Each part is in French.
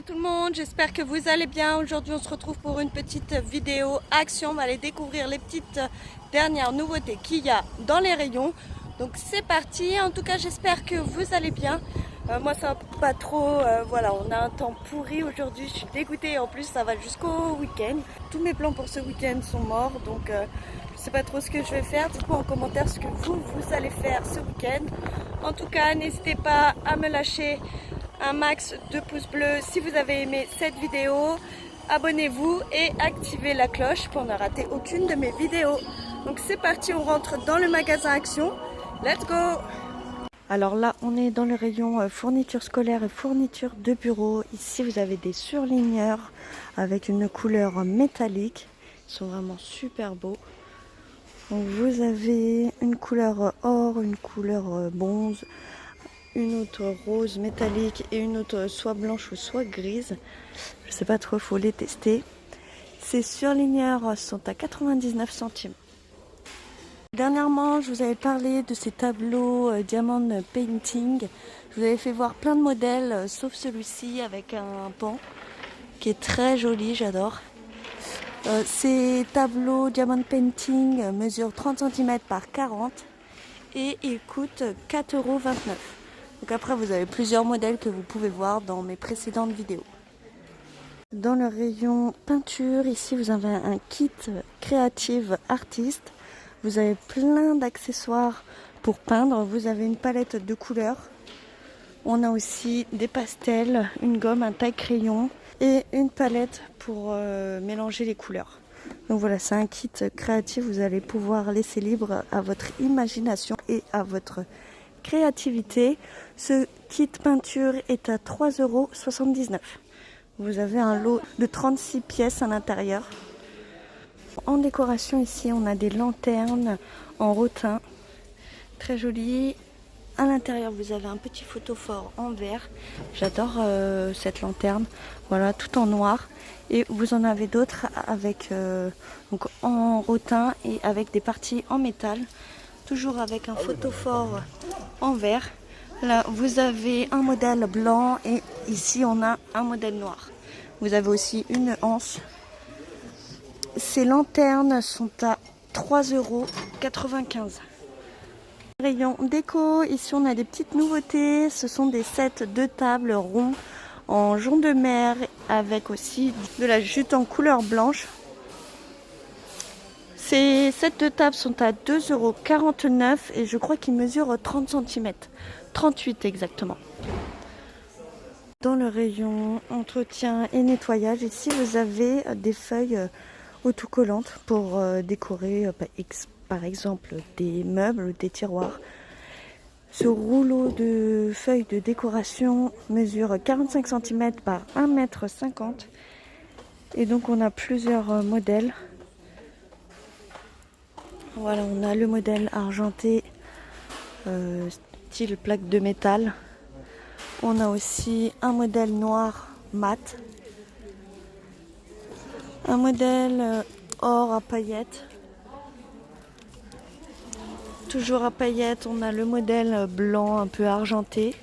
tout le monde, j'espère que vous allez bien. Aujourd'hui on se retrouve pour une petite vidéo action. On va aller découvrir les petites dernières nouveautés qu'il y a dans les rayons. Donc c'est parti, en tout cas j'espère que vous allez bien. Moi ça va pas trop, voilà, on a un temps pourri aujourd'hui, je suis dégoûtée. En plus ça va jusqu'au week-end. Tous mes plans pour ce week-end sont morts, donc je sais pas trop ce que je vais faire. Dites-moi en commentaire ce que vous allez faire ce week-end. En tout cas n'hésitez pas à me lâcher un max de pouces bleus si vous avez aimé cette vidéo. Abonnez-vous et activez la cloche pour ne rater aucune de mes vidéos. Donc c'est parti, on rentre dans le magasin Action. Let's go! Alors là, on est dans le rayon fourniture scolaire et fourniture de bureau. Ici, vous avez des surligneurs avec une couleur métallique. Ils sont vraiment super beaux. Donc vous avez une couleur or, une couleur bronze, une autre rose métallique et une autre soit blanche ou soit grise. Je sais pas trop, faut les tester. Ces surligneurs sont à 99 centimes. Dernièrement, je vous avais parlé de ces tableaux Diamond Painting. Je vous avais fait voir plein de modèles, sauf celui-ci avec un pan qui est très joli, j'adore. Ces tableaux Diamond Painting mesurent 30 cm par 40 et ils coûtent 4,29 €. Donc après, vous avez plusieurs modèles que vous pouvez voir dans mes précédentes vidéos. Dans le rayon peinture, ici vous avez un kit Creative Artist. Vous avez plein d'accessoires pour peindre. Vous avez une palette de couleurs. On a aussi des pastels, une gomme, un taille-crayon et une palette pour mélanger les couleurs. Donc voilà, c'est un kit créatif. Vous allez pouvoir laisser libre à votre imagination et à votre créativité. Ce kit peinture est à 3,79 €. Vous avez un lot de 36 pièces à l'intérieur. En décoration ici, on a des lanternes en rotin, très jolies. À l'intérieur, vous avez un petit photophore en verre. J'adore cette lanterne. Voilà, tout en noir. Et vous en avez d'autres avec donc en rotin et avec des parties en métal. Toujours avec un photophore en verre. Là, vous avez un modèle blanc et ici, on a un modèle noir. Vous avez aussi une anse. Ces lanternes sont à 3,95 €. Rayon déco, ici on a des petites nouveautés. Ce sont des sets de tables ronds en jonc de mer avec aussi de la jute en couleur blanche. Ces sets de table sont à 2,49 € et je crois qu'ils mesurent 30 cm. 38 exactement. Dans le rayon entretien et nettoyage, ici vous avez des feuilles autocollantes pour décorer par exemple des meubles, des tiroirs. Ce rouleau de feuilles de décoration mesure 45 cm par 1,50 m. Et donc on a plusieurs modèles. Voilà, on a le modèle argenté, style plaque de métal. On a aussi un modèle noir mat. Un modèle or à paillettes. Toujours à paillettes, on a le modèle blanc un peu argenté.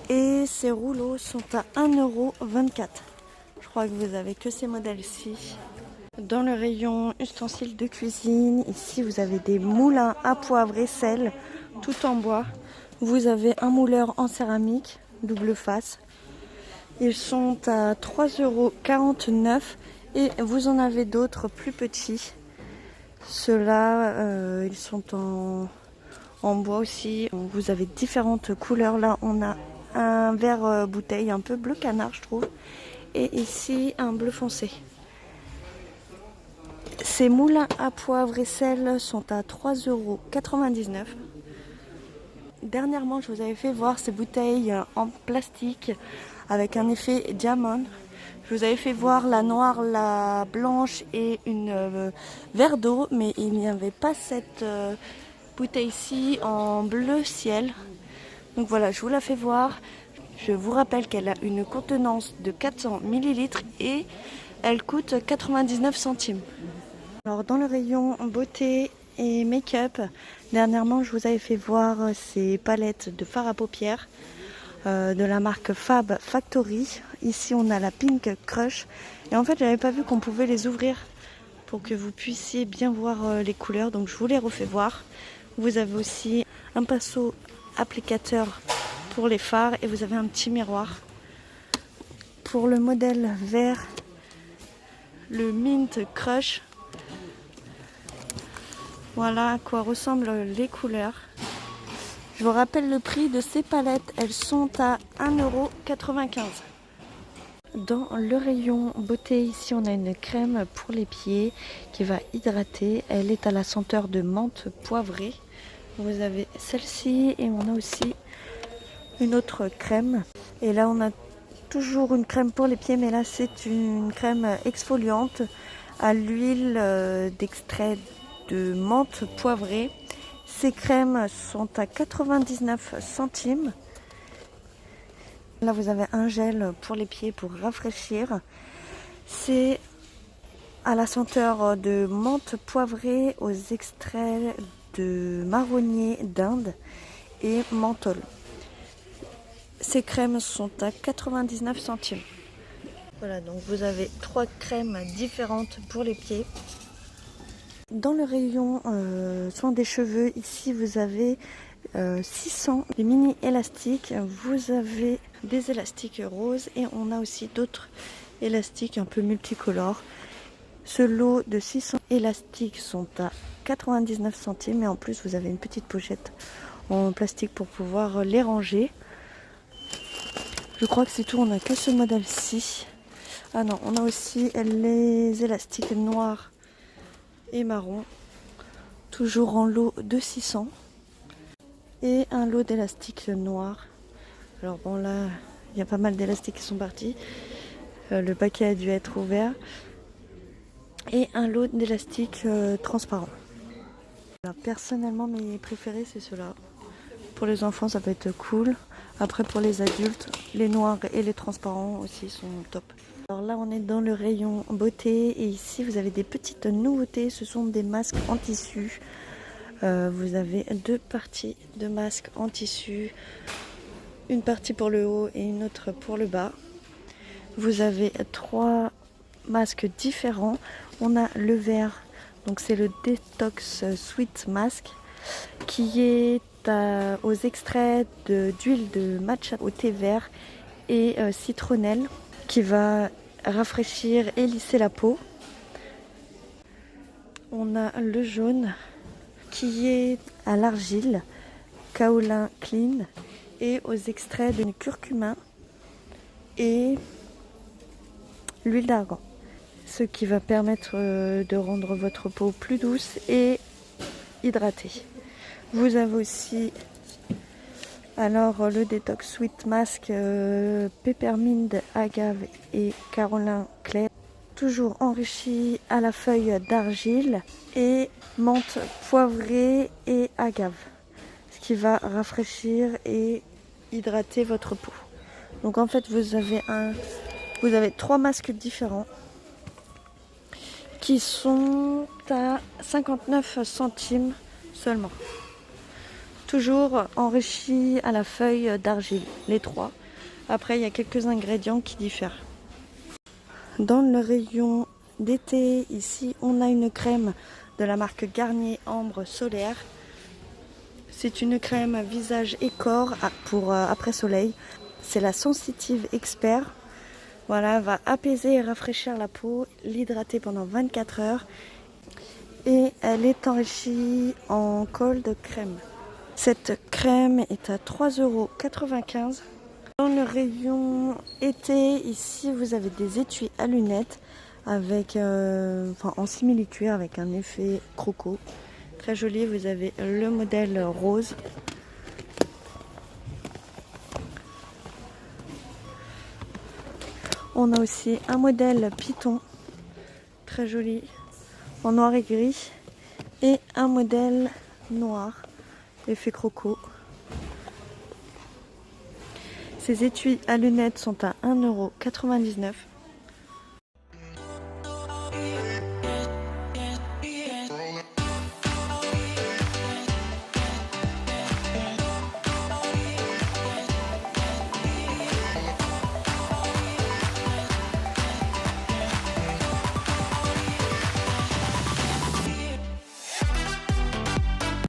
Et ces rouleaux sont à 1,24 €. Je crois que vous avez que ces modèles-ci. Dans le rayon ustensiles de cuisine, ici vous avez des moulins à poivre et sel, tout en bois. Vous avez un mouleur en céramique, double face. Ils sont à 3,49 € et vous en avez d'autres plus petits. Ceux-là, ils sont en bois aussi. Vous avez différentes couleurs. Là, on a un vert bouteille, un peu bleu canard, je trouve. Et ici, un bleu foncé. Ces moulins à poivre et sel sont à 3,99 €. Dernièrement, je vous avais fait voir ces bouteilles en plastique avec un effet diamant. Je vous avais fait voir la noire, la blanche et une verre d'eau, mais il n'y avait pas cette bouteille-ci en bleu ciel. Donc voilà, je vous la fais voir. Je vous rappelle qu'elle a une contenance de 400 ml et elle coûte 99 centimes. Alors dans le rayon beauté et make-up, dernièrement je vous avais fait voir ces palettes de fard à paupières de la marque Fab Factory. Ici on a la Pink Crush et en fait j'avais pas vu qu'on pouvait les ouvrir pour que vous puissiez bien voir les couleurs, donc je vous les refais voir. Vous avez aussi un pinceau applicateur pour les fards et vous avez un petit miroir. Pour le modèle vert, le Mint Crush, voilà à quoi ressemblent les couleurs. Je vous rappelle le prix de ces palettes, elles sont à 1,95 €. Dans le rayon beauté, ici on a une crème pour les pieds qui va hydrater. Elle est à la senteur de menthe poivrée. Vous avez celle-ci et on a aussi une autre crème. Et là on a toujours une crème pour les pieds, mais là c'est une crème exfoliante à l'huile d'extrait de menthe poivrée. Ces crèmes sont à 99 centimes. Là vous avez un gel pour les pieds pour rafraîchir. C'est à la senteur de menthe poivrée aux extraits de marronnier d'Inde et menthol. Ces crèmes sont à 99 centimes. Voilà, donc vous avez 3 crèmes différentes pour les pieds. Dans le rayon soin des cheveux, ici vous avez 600 des mini élastiques. Vous avez des élastiques roses et on a aussi d'autres élastiques un peu multicolores. Ce lot de 600 élastiques sont à 99 centimes et en plus vous avez une petite pochette en plastique pour pouvoir les ranger. Je crois que c'est tout, on n'a que ce modèle-ci. Ah non, on a aussi les élastiques noirs et marron, toujours en lot de 600. Et un lot d'élastiques noirs. Alors bon là, il y a pas mal d'élastiques qui sont partis. Le paquet a dû être ouvert. Et un lot d'élastiques transparents. Alors, personnellement, mes préférés, c'est ceux-là. Pour les enfants, ça peut être cool. Après, pour les adultes, les noirs et les transparents aussi sont top. Alors là, on est dans le rayon beauté. Et ici, vous avez des petites nouveautés. Ce sont des masques en tissu. Vous avez 2 parties de masques en tissu. Une partie pour le haut et une autre pour le bas. Vous avez 3 masques différents. On a le vert, donc c'est le Detox Sweet Mask qui est aux extraits d'huile de matcha au thé vert et citronnelle qui va rafraîchir et lisser la peau. On a le jaune qui est à l'argile, kaolin clean et aux extraits de curcuma et l'huile d'argan. Ce qui va permettre de rendre votre peau plus douce et hydratée. Vous avez aussi alors le Detox Sweet Mask peppermint, agave et carolin clair, toujours enrichi à la feuille d'argile et menthe poivrée et agave, ce qui va rafraîchir et hydrater votre peau. Donc en fait vous avez 3 masques différents qui sont à 59 centimes seulement. Toujours enrichis à la feuille d'argile, les 3. Après, il y a quelques ingrédients qui diffèrent. Dans le rayon d'été, ici, on a une crème de la marque Garnier Ambre Solaire. C'est une crème visage et corps pour après soleil. C'est la Sensitive Expert. Voilà, elle va apaiser et rafraîchir la peau, l'hydrater pendant 24 heures. Et elle est enrichie en cold crème. Cette crème est à 3,95 €. Dans le rayon été, ici vous avez des étuis à lunettes avec, en simili-cuir avec un effet croco. Très joli, vous avez le modèle rose. On a aussi un modèle Python, très joli, en noir et gris. Et un modèle noir, effet croco. Ces étuis à lunettes sont à 1,99 €.